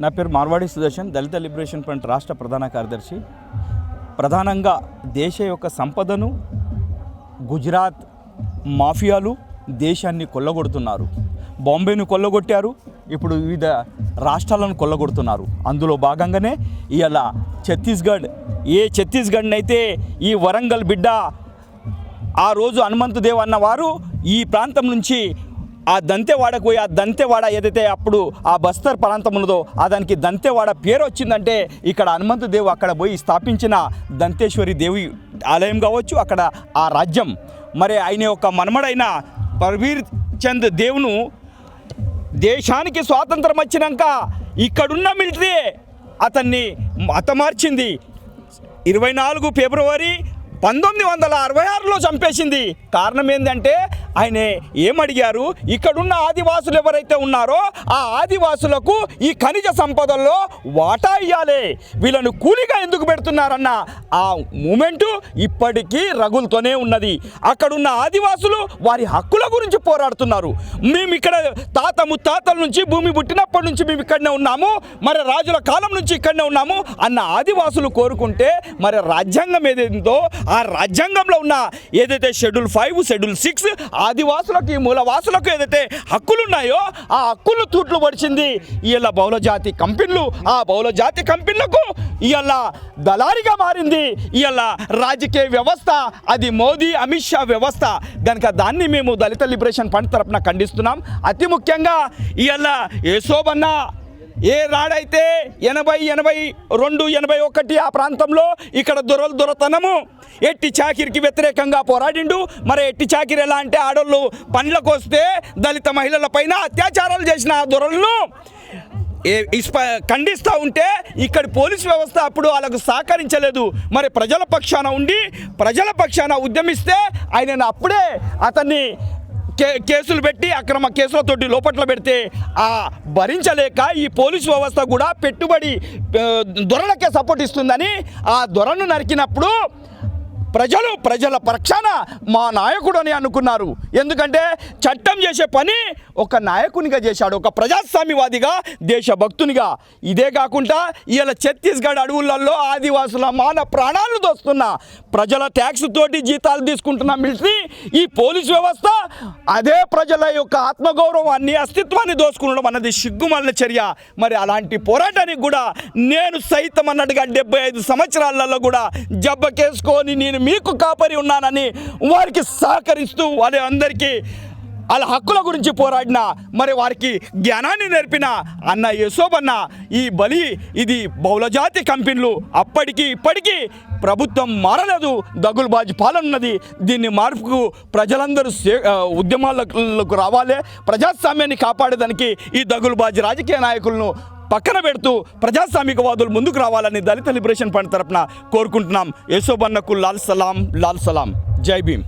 నా పేరు మార్వాడి సుదర్శన్, దళిత liberation front రాష్ట్ర ప్రధాన కార్యదర్శి. ప్రధానంగా దేశ యొక్క సంపదను గుజరాత్ మాఫియాలు దేశాన్ని కొల్లగొడుతున్నారు. బాంబేను కొల్లగొట్టారు, ఇప్పుడు వివిధ రాష్ట్రాలను కొల్లగొడుతున్నారు. అందులో భాగంగానే ఇవాళ ఛత్తీస్గఢ్నైతే ఈ వరంగల్ బిడ్డ ఆ రోజు హనుమంతుదేవ్ అన్నవారు ఈ ప్రాంతం నుంచి ఆ దంతెవాడకు పోయి, ఆ దంతెవాడ ఏదైతే అప్పుడు ఆ బస్తర్ ప్రాంతం ఉన్నదో దానికి దంతెవాడ పేరు వచ్చిందంటే ఇక్కడ హనుమంతుదేవ్ అక్కడ పోయి స్థాపించిన దంతేశ్వరి దేవి ఆలయం కావచ్చు, అక్కడ ఆ రాజ్యం. మరి ఆయన యొక్క మనమడైన పర్వీర్ చంద్ దేవును దేశానికి స్వాతంత్రం వచ్చినాక ఇక్కడున్న మిలిటరీ అతన్ని హతమార్చింది. 24 ఫిబ్రవరి 1966లో చంపేసింది. కారణం ఏంటంటే ఆయన ఏమడిగారు, ఇక్కడున్న ఆదివాసులు ఎవరైతే ఉన్నారో ఆ ఆదివాసులకు ఈ ఖనిజ సంపదల్లో వాటా ఇవ్వాలి, వీళ్ళను కూలిగా ఎందుకు పెడుతున్నారన్న ఆ మూమెంటు ఇప్పటికీ రగులుతూనే ఉన్నది. అక్కడున్న ఆదివాసులు వారి హక్కుల గురించి పోరాడుతున్నారు. మేము ఇక్కడ తాత ముత్తాతల నుంచి భూమి పుట్టినప్పటి నుంచి మేము ఇక్కడనే ఉన్నాము, మరి రాజుల కాలం నుంచి ఇక్కడనే ఉన్నాము అన్న ఆదివాసులు కోరుకుంటే మరి రాజ్యాంగం ఏదైందో ఆ రాజ్యాంగంలో ఉన్న ఏదైతే షెడ్యూల్ 5, షెడ్యూల్ 6 ఆదివాసులకి మూలవాసులకు ఏదైతే హక్కులు ఉన్నాయో ఆ హక్కులు తూట్లు పడిచింది ఇవాళ బహుళజాతి కంపెనీలు. ఆ బహుళజాతి కంపెనీలకు ఇవాళ దళారిగా మారింది ఇవాళ రాజకీయ వ్యవస్థ, అది మోదీ అమిత్ షా వ్యవస్థ. కనుక దాన్ని మేము దళిత లిబరేషన్ ఫ్రంట్ తరఫున ఖండిస్తున్నాం. అతి ముఖ్యంగా ఇవాళ ఏసోబన్న ఏ రాడైతే 80, 82, 81 ఆ ప్రాంతంలో ఇక్కడ దొరతనము ఎట్టి చాకిరికి వ్యతిరేకంగా పోరాడిండు. మరి ఎట్టి చాకిరి ఎలా అంటే ఆడోళ్ళు పండ్లకు వస్తే దళిత మహిళల పైన అత్యాచారాలు చేసిన ఆ దొరలను ఖండిస్తూ ఉంటే ఇక్కడ పోలీస్ వ్యవస్థ అప్పుడు వాళ్ళకు సహకరించలేదు. మరి ప్రజల పక్షాన ఉండి ప్రజల పక్షాన ఉద్యమిస్తే ఆయనను అప్పుడే అతన్ని కేసులు పెట్టి అక్రమ కేసులతోటి లోపట్ల పెడితే ఆ భరించలేక ఈ పోలీసు వ్యవస్థ కూడా పెట్టుబడి దొరలకే సపోర్ట్ ఇస్తుందని ఆ దొరను నరికినప్పుడు ప్రజల పక్షాన మా నాయకుడు అని అనుకున్నారు. ఎందుకంటే చట్టం చేసే పని ఒక నాయకునిగా చేశాడు, ఒక ప్రజాస్వామ్యవాదిగా, దేశభక్తునిగా. ఇదే కాకుండా ఇవాళ ఛత్తీస్గఢ్ అడవులలో ఆదివాసుల మాన ప్రాణాలు దోస్తున్న ప్రజల ట్యాక్స్ తోటి జీతాలు తీసుకుంటున్న మిలిటరీ ఈ పోలీస్ వ్యవస్థ అదే ప్రజల యొక్క ఆత్మగౌరవాన్ని, అస్తిత్వాన్ని దోసుకుండడం అన్నది సిగ్గుమాలిన చర్య. మరి అలాంటి పోరాటానికి కూడా నేను సైతం అన్నట్టుగా 75 సంవత్సరాలలో కూడా జబ్బకేసుకొని నేను మీకు కాపరి ఉన్నానని వారికి సహకరిస్తూ వాళ్ళందరికీ వాళ్ళ హక్కుల గురించి పోరాడిన, మరి వారికి జ్ఞానాన్ని నేర్పిన అన్న యశోబన్న ఈ బలి ఇది బహుళజాతి కంపెనీలు అప్పటికి ఇప్పటికీ ప్రభుత్వం మారలేదు, దగులుబాజీ పాలన ఉన్నది. దీన్ని మార్పుకు ప్రజలందరూ ఉద్యమాలకు రావాలి. ప్రజాస్వామ్యాన్ని కాపాడేదానికి ఈ దగులుబాజీ రాజకీయ నాయకులను పక్కన పెడుతూ ప్రజాస్వామికవాదులు ముందుకు రావాలని దళిత లిబరేషన్ ఫ్రంట్ తరఫున కోరుకుంటున్నాం. యశోబన్నకు లాల్ సలాం, లాల్ సలాం. జై భీమ్.